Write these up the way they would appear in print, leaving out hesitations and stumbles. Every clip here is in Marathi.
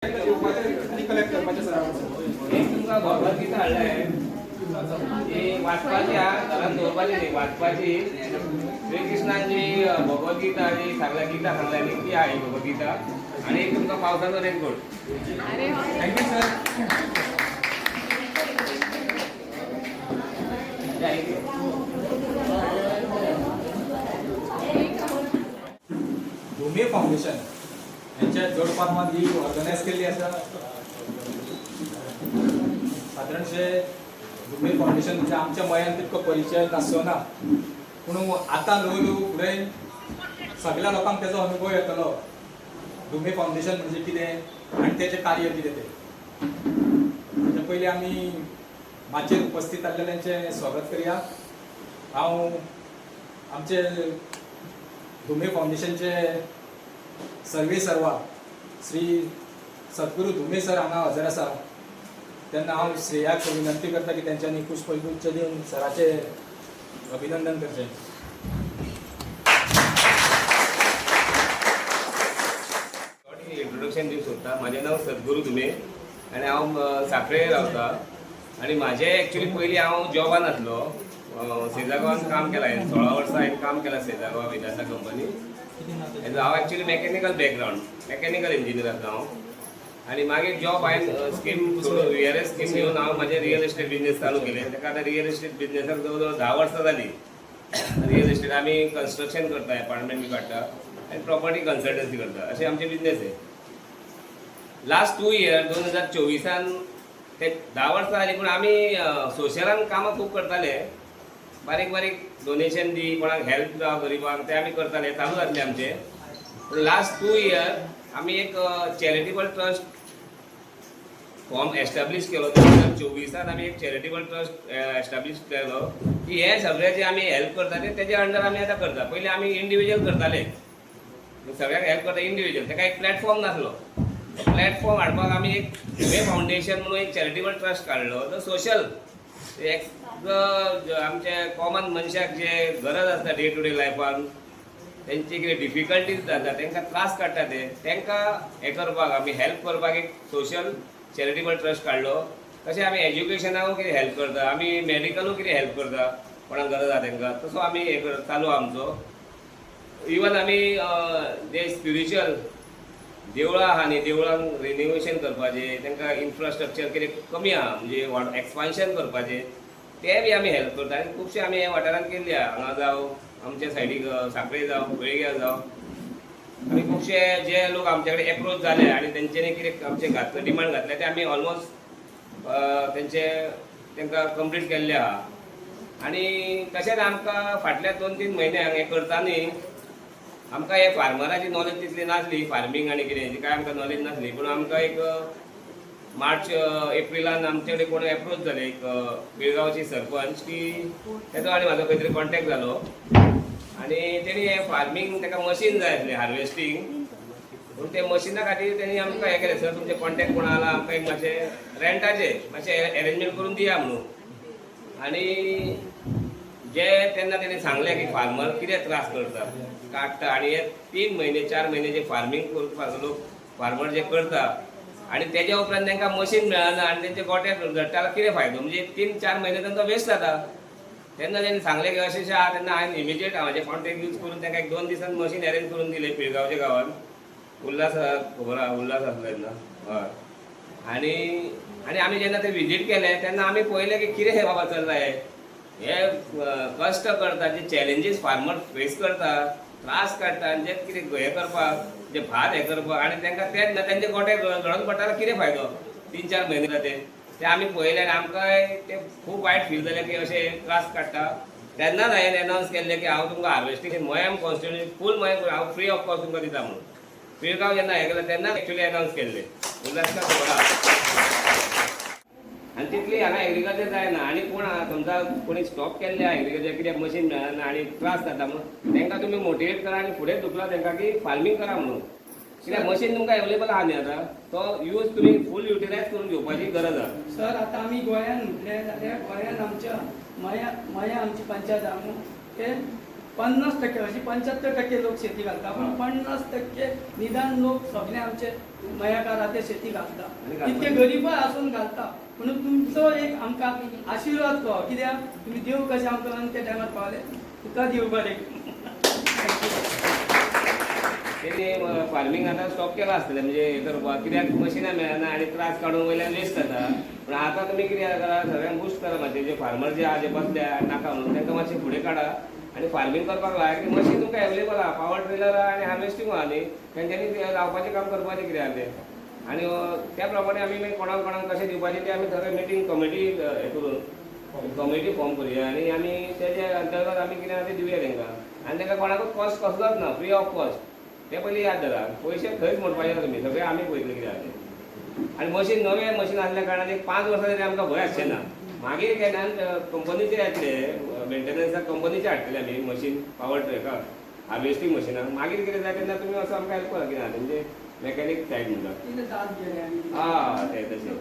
तुमका भगवद्गीता हाडलाय ती वाचपाची घरात दवरपाची न्ही वाचपाची. श्रीकृष्णाची भगवद्गीता जी सांगल्या गीता सांगल्यानी ती आहे भगवद्गीता आणि एक तुमका पावसाचो raincoat. Thank you sir. Bhumi foundation यांच्या जोडपालमात ही ऑर्गनायज केली आसा. सादारणशे भूमी फाउंडेशन म्हणजे आमच्या मयान तितको परिचय नासना, पूण आतां ल्हव ल्हव फुडें सगळ्या लोकांक तेजो अनुभव येतलो. भूमी फाउंडेशन म्हणजे कितें आनी तेजें कार्य कितें तें. ताचे पयलीं आमी माचयेर उपस्थित आसलेल्यांचें स्वागत करया. हांव आमचे भूमी फाउंडेशनचे सर्वे सर्वा श्री सद्गुरू धुमे सर हांगा हजर आसा तेन्ना हांव श्रेयाक विनंती करता की तेंच्यांनी पुष्पगुच्छ दिवन सराचे अभिनंदन करचें. इंट्रोडक्शन दिवंक सोदता. म्हजें नांव सद्गुरू धुमे आनी हांव सांखळे रावता. आनी म्हाजें एक्चुली पयलीं हांव जॉबान आसलो. सेजागांवान काम केलां हांवें 16 वर्सां हांवें काम केलां सेजागांव विदासा कंपनी. हांव actually mechanical background, mechanical engineer आसलो हांव. आनी मागीर जॉब हांवें स्कीम सोडून VRS स्कीम घेवन हांव म्हाजें रियल एस्टेट बिजनेस चालू केलें. ताका आतां रियल एस्टेट बिजनेसाक जवळ जवळ 10 वर्सां जालीं. रियल एस्टेट आमी कन्स्ट्रक्शन करता, अपार्टमेंट बी काडटा आनी प्रॉपर्टी कन्सल्टन्सी करता, अशें आमचें बिजनेस आहे. लास्ट 2 इयर 2024 ते 10 वर्सां जालीं, पूण आमी सोशलान कामां खूब करताले. बारीक बारीक डोनेशन दी, कोणाक हेल्प जावं गरीबांक, ते आमी करताले, चालू जातले आमचे. लास्ट 2 इयर आमी एक चॅरिटेबल ट्रस्ट फॉर्म एस्टॅब्लीश केलो. 2024 आमी एक चॅरिटेबल ट्रस्ट एस्टॅब्लीश केलो की हे सगळे जे आमी हेल्प करता तेजे अंडर आमी आतां करता. पयलीं आमी इंडिविज्युअल करताले, सगळ्याक हेल्प करता इंडिविज्युअल. ताका एक प्लॅटफॉर्म नासलो. प्लॅटफॉर्म हाडपाक आमी एक भूमी फाउंडेशन म्हणून एक चॅरिटेबल ट्रस्ट काडलो. तो सोशल एक आमचे कॉमन मनशाक जे गरज आसता डे टू डे लायफान, तेंची कितें डिफिकल्टीज जाता, तांकां त्रास काडटा तांकां हें करपाक आमी हेल्प करपाक एक सोशल चॅरिटेबल ट्रस्ट काडलो. तशें आमी एज्युकेशनाकूय कितें हेल्प करता, आमी मेडिकलूय कितें हेल्प करता, कोणाक गरज आसा तांकां. तसो आमी हें चालू आमचो. इवन आमी जे स्पिरिच्युअल देवळां आहा न्ही, देवळांक रिनोवेशन करपाचें, तांकां इन्फ्रास्ट्रक्चर कितें कमी आहा म्हणजे एक्सपान्शन करपाचें, ते बी आमी हेल्प करता. आनी खुबशे आमी हे वाठारांत केल्ले आहा. हांगा जावं आमच्या सायडीक सांखळे जावं वेळग्या जावं, आमी खुबशे जे लोक आमचे कडेन एप्रोच जाले आनी तेंच्यांनी कितें आमचे घातले डिमांड घातले ते आमी ऑलमोस्ट तांकां कंप्लीट केल्ले आहा. आनी तशेंच आमकां फाटल्या 2-3 म्हयन्याक हें करता न्ही, आमकां हे फार्मराची नॉलेज तितली नासली, फार्मींग आनी कितें हेची कांय आमकां नॉलेज नासली. पूण आमकां एक मार्च एप्रिलान आमचे कडेन कोण एप्रोच जाले, एक पिळगांवची सरपंच, की तेजो आनी म्हाजो खंय तरी कॉन्टेक्ट जालो आनी तेणी हे फार्मींग ताका मशीन जाय आसलें हार्वेस्टींग. पूण ते मशिना खातीर तेणी आमकां हें केलें, सर तुमचे कॉन्टेक्ट कोण आला, आमकां एक मातशें रेंटाचे मातशें अरेंजमेंट करून दिया म्हणून. आनी जे तेन्ना तेणी सांगलें की फार्मर कितें त्रास करता, काडटा आनी हे 3 म्हयने 4 म्हयने जे फार्मींग करपाक लोक फार्मर जे करता आनी तेज्या उपरांत तांकां मशीन मेळना आनी तेंचे गोटे झडटा जाल्यार कितें फायदो, म्हणजे 3-4 म्हयने तांकां वेस्ट जाता. तेन्ना तेणी सांगलें की अशें आहा. तेन्ना हांवें इमिजिएट म्हाजे कॉन्टेक्ट यूज करून तांकां एक 2 दिसान मशीन अरेंज करून दिलें पिळगांवच्या गांवान. उल्हास खबर आहा, उल्हास आसलो तेन्ना. हय. आनी आमी जेन्ना ते विजीट केलें तेन्ना आमी पळयलें की कितें हें बाबा चल्लां हे कश्ट करता, जे चॅलेंजीस फार्मर फेस करता, त्रास काडटा आनी जे कितें हें करपाक, जे भात हें करपाक आनी तांकां तेच ना तेंचे गोटे घडोवन पडटा जाल्यार कितें फायदो. 3-4 म्हयने जाता ते आमी पळयलें आनी आमकांय ते खूब वायट फील जालें की अशें त्रास काडटा. तेन्नाच हांवें अनावन्स केल्लें की हांव तुमकां हार्वेस्टींग मयम कॉन्स्टिट्युएन्सी फूल मयम हांव फ्री ऑफ कॉस्ट तुमकां दिता म्हणून. पिळगांव जेन्ना हें केलें तेन्ना एक्चुली अनावन्स केल्लें उल्हासका खबर आहा. आनी तितली हांगा एग्रीकल्चर जायना आनी कोण समजा कोणी स्टॉप केल्ले आहा एग्रीकल्चर, कित्याक मशीन मेळना आनी त्रास जाता म्हणून तांकां तुमी मोटिवेट करा आनी फुडें धुकला तांकां की फार्मींग करा म्हणून. कित्याक मशीन तुमकां एवेलेबल आहा न्ही आतां, तो यूज तुमी फूल युटिलायज करून घेवपाची गरज आहा. सर आतां आमी गोंयान म्हटलें जाल्यार गोंयान आमच्या मया आमची पंचायत आहा न्हू, ते 50% अशी 75% लोक शेती घालता, पूण 50% निदान लोक सगळे आमचे मयाकाराचे शेती घालता आणि घालता. तितके गरीबय आसून घालता म्हणून तुमचो एक आमकां आशिर्वाद कहो कित्याक तुमी देव कशें आमकां त्या टायमार पावले तुका देव बरें तेणी फार्मिंग आता स्टॉप केला आसतलें म्हणजे हे करपाक कित्याक मशिनां मेळना आनी त्रास काडून वयल्यान वेस्ट जाता पण आता तुमी कितें करा सगळ्यांक बुस्ट करा मातशें जे फार्मर जे आहा जे बसल्या नाका म्हणून तांकां मातशें फुडें काडा आनी फार्मिंग करपाक लायक मशीन तुमकां एवेलेबल आहा पावर ट्रेलर आहा आनी हार्वेस्टिंग आहा न्ही तेंच्यांनी लावपाचें काम करपाचें कितें आहा तें आनी त्या प्रमाणे आमी मागीर कोणाक कोणाक कशें दिवपाचें तें आमी सगळें मिटींग कमिटी हे करून कमिटी फॉर्म करुया आनी आमी तेजे अंतर्गत आमी कितें आहा तें दिवया तेंकां आनी तेंकां कोणाकूच कॉस्ट कसलोच ना फ्री ऑफ कॉस्ट तें पयलीं याद धरा पयशे खंयच म्हणपाचे ना तुमी सगळें आमी पळयतले कितें आहा तें आनी मशीन नवें मशीन आसल्या कारणान एक 5 वर्सां तरी आमकां भंय आसचें ना मागीर केन्नान कंपनीचे येतले मेंटेनन्साक कंपनीचे हाडटले आमी मशीन पावर ट्रॅकार हार्वेस्टिंग मशिनाक मागीर कितें जाय तेन्ना तुमी असो आमकां हेल्प करा कितें आहा म्हणजे मेकॅनीक सायड म्हणटा कितें दाद गेले आमी तें तशें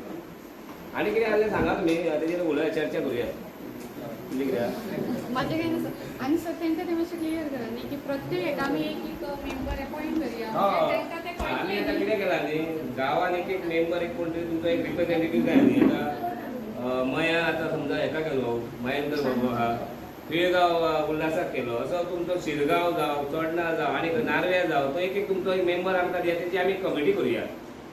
आनी कितें आसलें सांगा तुमी तेजेर उलोवया चर्चा करुया कितें कितें आहा माझे काही नसतं आणि सर त्यांच्या ते मातशें क्लियर करा न्ही की प्रत्येक हेका आमी एक मेंबर अपॉइंट करूया म्हणजे तांकां ते आमी कळटलें आतां न्ही. कितें केलां न्ही गांवान एक मेंबर एक कोण तरी तुमचो एक रिप्रेझेंटेटीव जाय न्ही आतां मया आतां समजा हेका केलो महेंद्र बाबू आहा पिळगांव उल्हासाक केलो असो तुमचो शिरगांव जावं चोडणा जावं आनी नार्व्या जावं तो एक तुमचो एक मेंबर आमकां दिया तेची आमी कमिटी करुया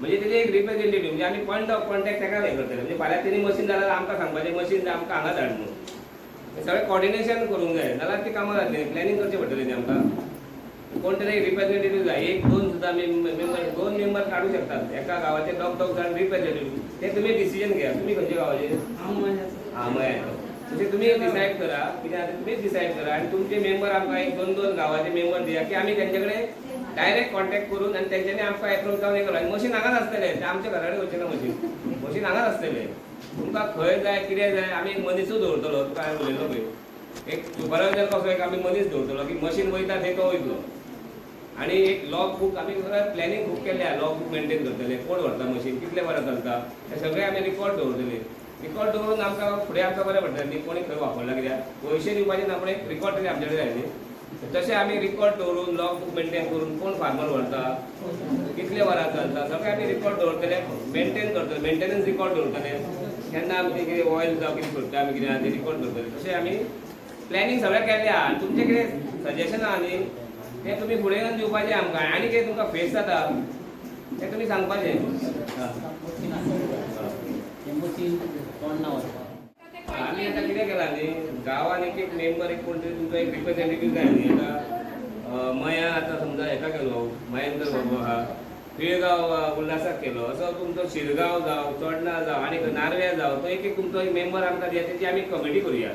म्हणजे तेजे एक रिप्रेझेंटेटीव म्हणजे आमी पॉयंट ऑफ कॉन्टॅक्ट तेका हे करतले म्हणजे फाल्यां तेणी मशीन जाल्यार आमकां सांगपाचें मशीन जाय आमकां हांगा धाड म्हणून सगळें कॉर्डिनेशन करूंक जाय नाल्यार ती कामां जातली प्लॅनिंग करचें पडटलें न्ही आमकां कोण तरी एक रिप्रेझेंटेटीव जाय एक दोन सुद्दां मेंबर 2 मेंबर काडूं शकतात एका गांवाचे दोग जाण रिप्रेझेंटेटीव ते तुमी डिसिजन घेया तुमी खंयचे गांवाचे हांव मयाचो हां मया तशें तुमी डिसायड करा कितें आतां तुमीच डिसायड करा आनी तुमचे मेंबर आमकां एक 2 गांवाचे मेंबर दिया की आमी तेंचे कडेन डायरेक्ट कॉन्टॅक्ट करून आनी तेंच्यांनी आमकां एप्रोच जावन हे करा मशीन हांगाच आसतलें तें आमच्या घरा कडेन वचचें ना मशीन हांगाच आसतलें तुमकां खंय जाय कितें जाय आमी एक मनीसूच दवरतलो तुका हांवें उलयलो पळय एक सुपरवायझर कसो एक आमी मनीस दवरतलो की मशीन वयता थंय तो वयतलो आनी एक लॉग बूक आमी प्लॅनिंग बूक केल्लें आहा लॉग बूक मेंटेन करतले कोण व्हरता मशीन कितले वरां चलता हें सगळें आमी रिकॉर्ड दवरतले रिकॉर्ड दवरून आमकां फुडें आमकां बरें पडटलें न्ही कोणी खंय वापरला कित्याक पयशे दिवपाचे ना पूण एक रिकॉर्ड तरी आमचे कडेन जाय न्ही तशें आमी रिकॉर्ड दवरून लॉग बूक मेंटेन करून कोण फार्मर व्हरता कितले वरां चलता सगळें आमी रिकॉर्ड दवरतले मेंटेन करतले मेंटेनन्स रिकॉर्ड दवरतले केन्ना आमी कितें ऑयल जावं कितें करता आमी कितें आहा तें रिकॉर्ड करतले तशें आमी प्लॅनिंग सगळें केल्लें आहा आनी तुमचें कितें सजेशन आहा न्ही तें तुमी फुडें येवन दिवपाचें आमकां आनी कितें तुमकां फेस जाता तें तुमी सांगपाचें आमी आतां कितें केलां न्ही गांवान एक मेंबर एक कोण तरी तुमचो एक रिप्रेझेंटेटीव जाय न्ही आतां मया आतां समजा हेका केलो महेंद्र बाबू आहा पिळगांव उल्हासाक केलो असो तुमचो शिरगांव जावं चोडणा जावं आनी नार्व्या जावं तो एक तुमचो एक मेंबर आमकां दिया तेची आमी कमिटी करुया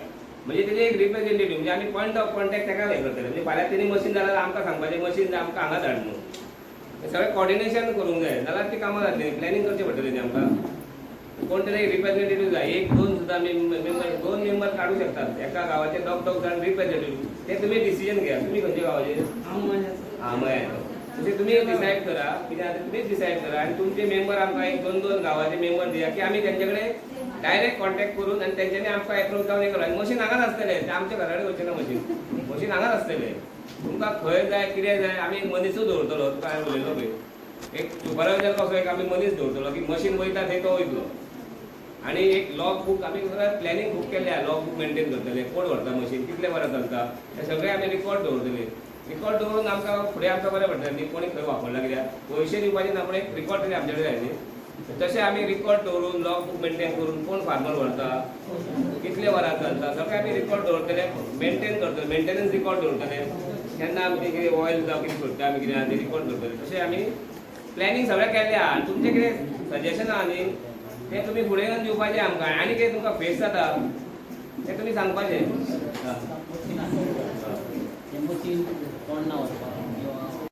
म्हणजे तेजे एक रिप्रेझेंटेटीव म्हणजे आमी पॉयंट ऑफ कॉन्टॅक्ट तेका हे करतले म्हणजे फाल्यां तेणी मशीन जाल्यार आमकां सांगपाचें मशीन जाय आमकां हांगा धाड म्हणून सगळें कॉर्डिनेशन करूंक जाय नाल्यार ती कामां जातली प्लॅनिंग करचें पडटलें न्ही आमकां कोण तरी एक रिप्रेझेंटेटीव जाय एक 2 सुद्दां मेंबर 2 मेंबर काडूं शकतात एका गांवाचे दोग जाण रिप्रेझेंटेटीव ते तुमी डिसिजन घेया तुमी खंयचे गांवाचे हांव मयाचो हां मया तशें तुमी डिसायड करा कितें आतां तुमीच डिसायड करा आनी तुमचे मेंबर आमकां एक 2 गांवाचे मेंबर दिया की आमी तेंचे कडेन डायरेक्ट कॉन्टॅक्ट करून आनी तेंच्यांनी आमकां एप्रोच जावन हे करा मशीन हांगाच आसतलें तें आमच्या घरा कडेन वचचें ना मशीन हांगाच आसतलें तुमकां खंय जाय कितें जाय आमी एक मनीसूच दवरतलो तुका हांवें उलयलो पळय एक सुपरवायझर कसो एक आमी मनीस दवरतलो की मशीन वयता थंय तो वयतलो आनी एक लॉग बूक आमी प्लॅनिंग बूक केल्लें आहा लॉग बूक मेंटेन करतले कोण व्हरता मशीन कितले वरां चलता हें सगळें आमी रिकॉर्ड दवरतले रिकॉर्ड दवरून आमकां फुडें आमकां बरें पडटलें न्ही कोणी खंय वापरला कित्याक पयशे दिवपाचे ना पूण एक रिकॉर्ड तरी आमचे कडेन जाय न्ही तशें आमी रिकॉर्ड दवरून लॉग बूक मेंटेन करून कोण फार्मर व्हरता कितले वरां चलता सगळें आमी रिकॉर्ड दवरतले मेंटेन करतले मेंटेनन्स रिकॉर्ड दवरतले केन्ना आमी कितें ऑयल जावं कितें करता आमी कितें आहा तें रिकॉर्ड दवरतले तशें आमी प्लॅनिंग सगळें केल्लें आहा आनी तुमचें कितें सजेशन आहा न्ही तें तुमी फुडें येवन दिवपाचें आमकां आनी कितें तुमकां फेस जाता तें तुमी सांगपाचें